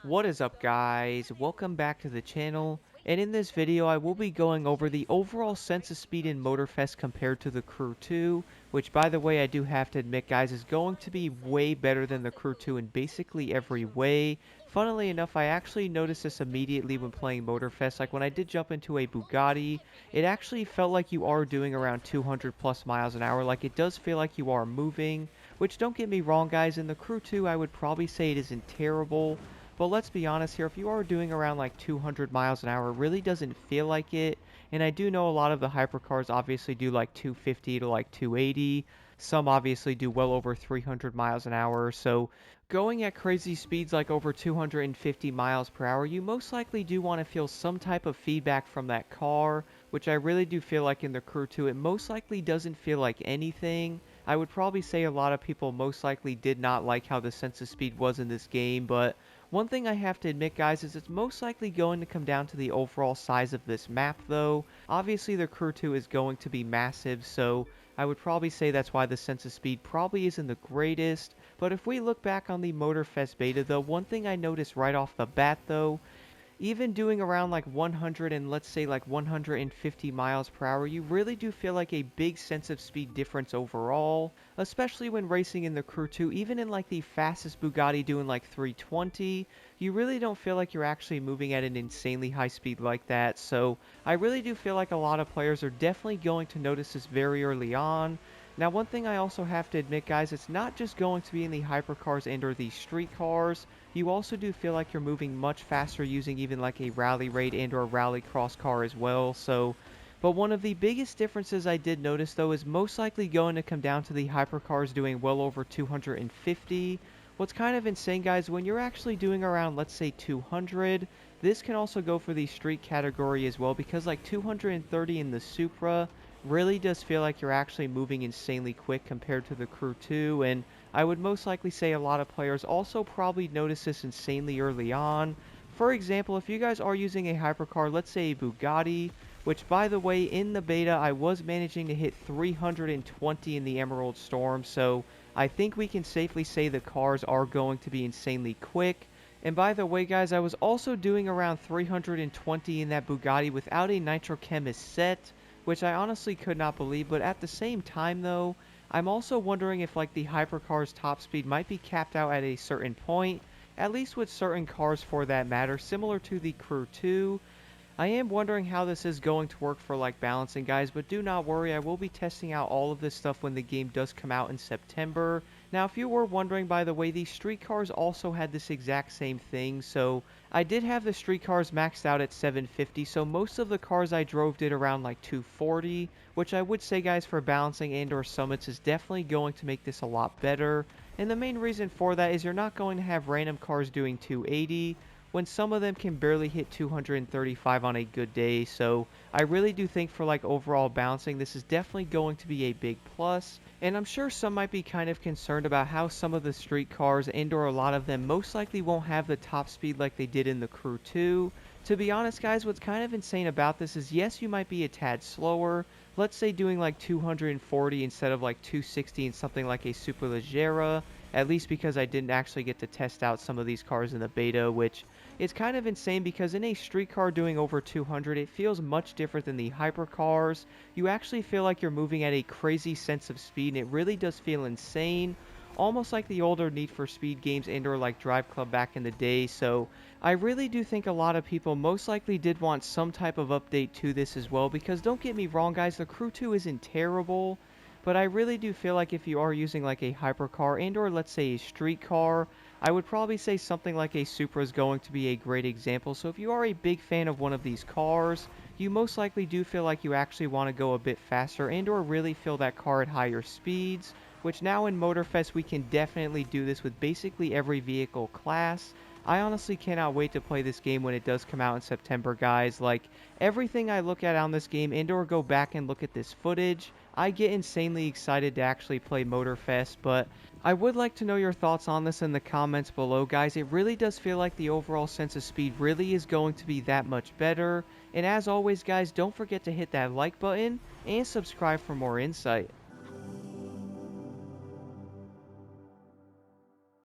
What is up, guys? Welcome back to the channel, and in this video I will be going over the overall sense of speed in Motorfest compared to the Crew 2, which, by the way, I do have to admit, guys, is going to be way better than the Crew 2 in basically every way. Funnily enough, I actually noticed this immediately when playing Motorfest. Like when I did jump into a Bugatti, it actually felt like you are doing around 200 plus miles an hour. Like it does feel like you are moving, which, don't get me wrong, guys, in the Crew 2 I would probably say it isn't terrible. But let's be honest here, if you are doing around like 200 miles an hour, it really doesn't feel like it. And I do know a lot of the hypercars obviously do like 250 to like 280. Some obviously do well over 300 miles an hour. So going at crazy speeds like over 250 miles per hour, you most likely do want to feel some type of feedback from that car, which I really do feel like in the Crew 2, it most likely doesn't feel like anything. I would probably say a lot of people most likely did not like how the sense of speed was in this game, but one thing I have to admit, guys, is it's most likely going to come down to the overall size of this map, though. Obviously, the Crew 2 is going to be massive, so I would probably say that's why the sense of speed probably isn't the greatest. But if we look back on the Motorfest Beta, though, one thing I noticed right off the bat, though, even doing around like 100 and let's say like 150 miles per hour, you really do feel like a big sense of speed difference overall, especially when racing in the Crew 2. Even in like the fastest Bugatti doing like 320, you really don't feel like you're actually moving at an insanely high speed like that. So I really do feel like a lot of players are definitely going to notice this very early on. Now, one thing I also have to admit, guys, it's not just going to be in the hypercars and or the street cars. You also do feel like you're moving much faster using even like a rally raid and or rally cross car as well. So, but one of the biggest differences I did notice, though, is most likely going to come down to the hypercars doing well over 250. What's kind of insane, guys, when you're actually doing around, let's say, 200, this can also go for the street category as well, because like 230 in the Supra really does feel like you're actually moving insanely quick compared to the Crew 2, and I would most likely say a lot of players also probably notice this insanely early on. For example, if you guys are using a hypercar, let's say a Bugatti, which, by the way, in the beta I was managing to hit 320 in the Emerald Storm, so I think we can safely say the cars are going to be insanely quick. And by the way, guys, I was also doing around 320 in that Bugatti without a Nitrochemist set, which I honestly could not believe. But at the same time, though, I'm also wondering if like the hypercar's top speed might be capped out at a certain point, at least with certain cars for that matter, similar to the Crew 2. I am wondering how this is going to work for like balancing, guys, but do not worry, I will be testing out all of this stuff when the game does come out in September. Now, if you were wondering, by the way, these street cars also had this exact same thing, so I did have the street cars maxed out at 750, so most of the cars I drove did around like 240, which I would say, guys, for balancing and or summits is definitely going to make this a lot better. And the main reason for that is you're not going to have random cars doing 280, when some of them can barely hit 235 on a good day. So I really do think for like overall balancing, this is definitely going to be a big plus. And I'm sure some might be kind of concerned about how some of the street cars and or a lot of them most likely won't have the top speed like they did in the Crew 2. To be honest, guys, what's kind of insane about this is, yes, you might be a tad slower. Let's say doing like 240 instead of like 260 in something like a Superleggera, at least because I didn't actually get to test out some of these cars in the beta, which is kind of insane because in a street car doing over 200, it feels much different than the hypercars. You actually feel like you're moving at a crazy sense of speed, and it really does feel insane, almost like the older Need for Speed games and or like Drive Club back in the day. So I really do think a lot of people most likely did want some type of update to this as well, because don't get me wrong, guys, the Crew 2 isn't terrible, but I really do feel like if you are using like a hypercar and or let's say a street car, I would probably say something like a Supra is going to be a great example. So if you are a big fan of one of these cars, you most likely do feel like you actually want to go a bit faster and or really feel that car at higher speeds, which now in Motorfest we can definitely do this with basically every vehicle class. I honestly cannot wait to play this game when it does come out in September, guys. Like, everything I look at on this game and or go back and look at this footage, I get insanely excited to actually play Motorfest. But I would like to know your thoughts on this in the comments below, guys. It really does feel like the overall sense of speed really is going to be that much better. And as always, guys, don't forget to hit that like button and subscribe for more insight.